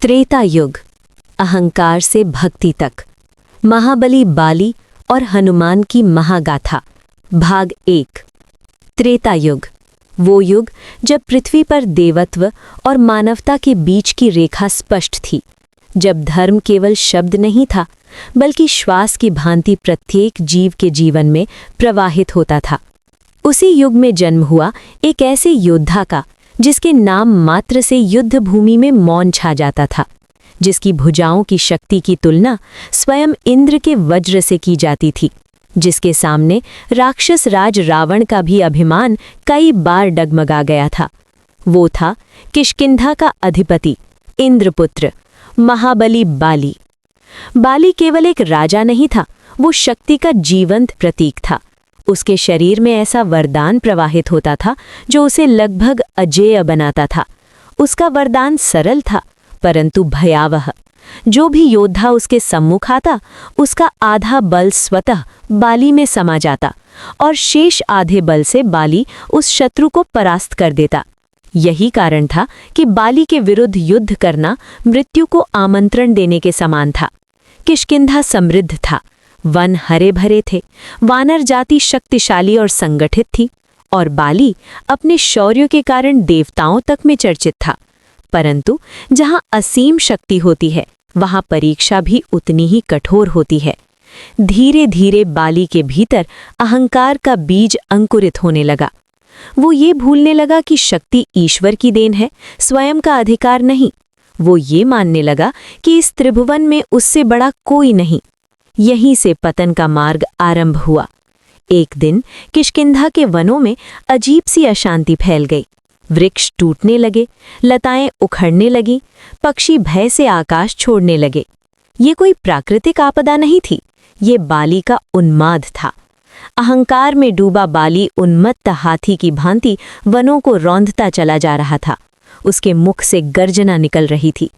त्रेता युग, अहंकार से भक्ति तक, महाबली बाली और हनुमान की महागाथा। भाग 1। त्रेता युग, वो युग जब पृथ्वी पर देवत्व और मानवता के बीच की रेखा स्पष्ट थी, जब धर्म केवल शब्द नहीं था बल्कि श्वास की भांति प्रत्येक जीव के जीवन में प्रवाहित होता था। उसी युग में जन्म हुआ एक ऐसे योद्धा का जिसके नाम मात्र से युद्ध भूमि में मौन छा जाता था, जिसकी भुजाओं की शक्ति की तुलना स्वयं इंद्र के वज्र से की जाती थी, जिसके सामने राक्षस राज रावण का भी अभिमान कई बार डगमगा गया था। वो था किष्किंधा का अधिपति, इंद्रपुत्र, महाबली बाली। बाली केवल एक राजा नहीं था, वो शक्ति का जीवंत प्रतीक था। उसके शरीर में ऐसा वरदान प्रवाहित होता था जो उसे लगभग अजेय बनाता था। उसका वरदान सरल था परंतु भयावह। जो भी योद्धा उसके सम्मुख आता, उसका आधा बल स्वतः बाली में समा जाता और शेष आधे बल से बाली उस शत्रु को परास्त कर देता। यही कारण था कि बाली के विरुद्ध युद्ध करना मृत्यु को आमंत्रण देने के समान था। किष्किंधा समृद्ध था, वन हरे भरे थे, वानर जाति शक्तिशाली और संगठित थी, और बाली अपने शौर्य के कारण देवताओं तक में चर्चित था। परंतु जहां असीम शक्ति होती है, वहां परीक्षा भी उतनी ही कठोर होती है। धीरे धीरे बाली के भीतर अहंकार का बीज अंकुरित होने लगा। वो ये भूलने लगा कि शक्ति ईश्वर की देन है, स्वयं का अधिकार नहीं। वो ये मानने लगा कि इस त्रिभुवन में उससे बड़ा कोई नहीं। यहीं से पतन का मार्ग आरंभ हुआ। एक दिन किष्किंधा के वनों में अजीब सी अशांति फैल गई। वृक्ष टूटने लगे, लताएं उखड़ने लगीं, पक्षी भय से आकाश छोड़ने लगे। ये कोई प्राकृतिक आपदा नहीं थी, ये बाली का उन्माद था। अहंकार में डूबा बाली उन्मत्त हाथी की भांति वनों को रौंदता चला जा रहा था। उसके मुख से गर्जना निकल रही थी।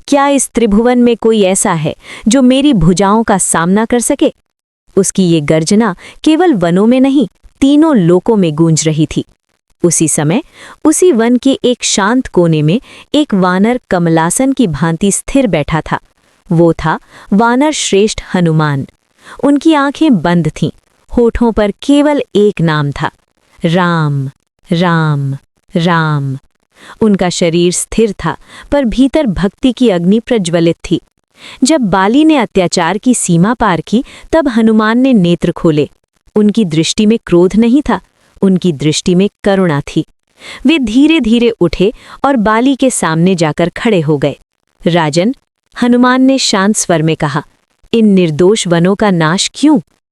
क्या इस त्रिभुवन में कोई ऐसा है जो मेरी भुजाओं का सामना कर सके? उसकी ये गर्जना केवल वनों में नहीं, तीनों लोकों में गूंज रही थी। उसी समय उसी वन के एक शांत कोने में एक वानर कमलासन की भांति स्थिर बैठा था। वो था वानर श्रेष्ठ हनुमान। उनकी आंखें बंद थीं, होठों पर केवल एक नाम था, राम राम राम। उनका शरीर स्थिर था पर भीतर भक्ति की अग्नि प्रज्वलित थी। जब बाली ने अत्याचार की सीमा पार की, तब हनुमान ने नेत्र खोले। उनकी दृष्टि में क्रोध नहीं था, उनकी दृष्टि में करुणा थी। वे धीरे धीरे उठे और बाली के सामने जाकर खड़े हो गए। राजन, हनुमान ने शांत स्वर में कहा, इन निर्दोष वनों का नाश क्यों?